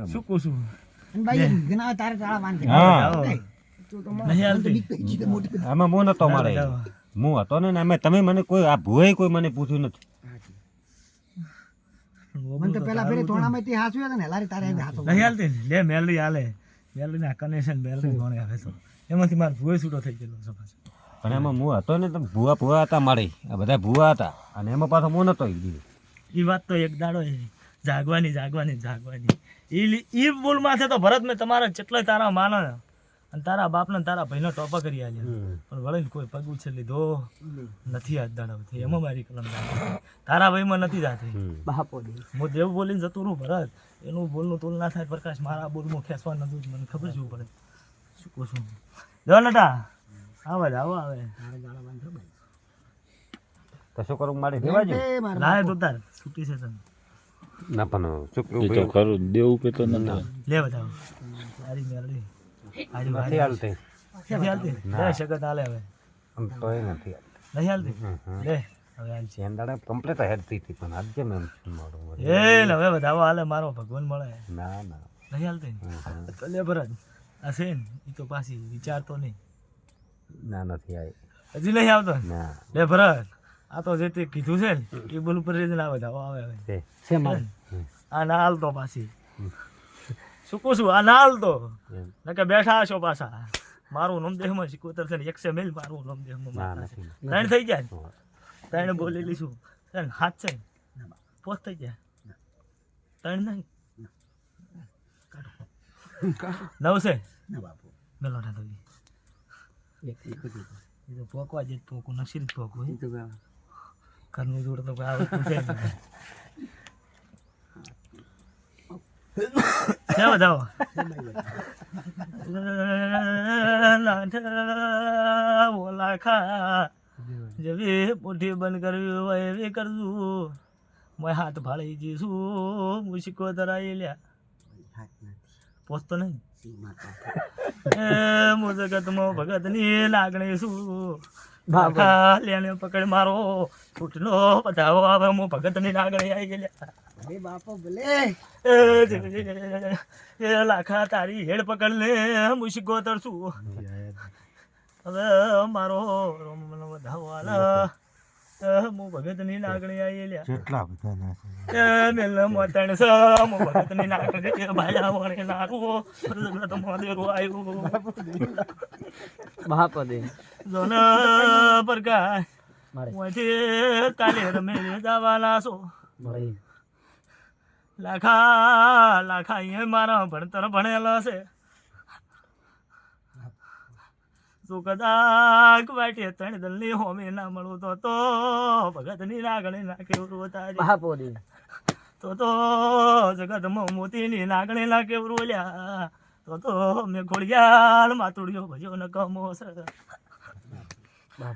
શું કહું છું ભાઈ ઘણા તારે તાળા બાંધે આમાં હું નતો મારે હું હતો ને અમે તમે મને કોઈ આ ભૂએ કોઈ મને પૂછ્યું નથી મને તો પેલા ફેરે તોણામાં તે હાચું હતા ને લારી તારે હાચું નહીં હાલતી લે મેલડી હાલે મેલડી ના કનેક્શન મેલડી કોણે આવે તો એમાંથી મારો ભૂએ છૂટો થઈ ગયેલો છે પાછો પણ એમાં હું હતો ને તો ભૂવા હતા મારે આ બધા ભૂવા હતા અને એમાં પાછો હું નતો એ વાત તો એક દાડો જાગવાની એ બોલ માથે તો ભરત મેં તમારા જેટલા તારા માનો અને તારા બાપને તારા ભાઈનો ટોપા કરી આલ્યા પણ વળીને કોઈ પગ ઉછેર લીધો નથી આજ દાડાવથી એમાં મારી કલમ તારા ભાઈમાં નથી જાતી હું દેવ બોલીને જતું રહું ભરત એનું બોલનું તોલ ના થાય પ્રકાશ મારા બોલમાં ખેંચવા નતું મને ખબર શું પડે શું કહું છું જો નટા આવે તો શું કરું મારે દેવા જો લાય તો તાર છૂટી છે તને ના પણ શું એ તો ખરું દેવું પે તો નથી લે બતાવો તારી મેલડી આજે નથી હાલતી નથી હાલતી લે શકત હાલે હવે તો એ નથી નહીં હાલતી લે હવે હાલ છે ચેન્દાડે કમ્પ્લીટ હેડતી હતી પણ આજે મેં મોડું એ હવે બધાવો હાલે મારો ભગવાન મળે ના નહીં હાલતી તો લે ભરત આ છે ને એ તો પાછી વિચારતો નહીં નથી આવી હજી નહીં આવતો ના લે ભરત આ તો જે તે કીધું છે ને એ બોલ ઉપર ના બધાવો આવે હવે છે આ ના હાલતો પાછી શું કહું છું આ ના હાલતો નકે બેઠા છો પાછા મારું નામ દેહમાં શીખવતર છે ને 100 મેલ મારું નામ દેહમાં ત્રણ થઈ જાય ત્રણ બોલી લીધું ત્રણ હાથ છે પોત થઈ જાય ત્રણ નહીં 9 છે મેલો ના તો એ તો પોકવા જે પોકું નસીર પોકું ઘરનું જોડ તો કોઈ આવતું છે क्या बताओ बोला खा जब मुट्ठी बंद कर कर दू मैं हाथ फाड़ी जीसू मुझको दराई लिया पोस्तो नहीं मुझे तुम भगत नहीं लागने सू भाखा लेने पकड़ मारो छूटनो बताओ अब मु भगत नहीं लागने आई गया અરે બાપો ભલે એ લાખા તારી હેડ પકડ લે મુશકો તરશું હવે મારો રોમનો વધાવાલા હું ભગતની લાગણી આવી લ્યા કેટલા બધા એ મેલ મોતણ સ હું ભગતની લાગણી ભાયા વણે નારો તો મોદેરો આવ્યો મહાપદે જોન પરકા મોથી કાલે રમે જવાના છો લાખા એ મારા ભણતર ભણેલા છે તો કદાચ વાટે ત્રણ દલની હોમે ના મળું તો ભગતની લાગણી ના કેવરું તારી તો જગતમાં મોતીની લાગણી ના કેવરું લ્યા તો મેં ઘોડિયાળ માતુડિયો ભજ્યો ન કમો છે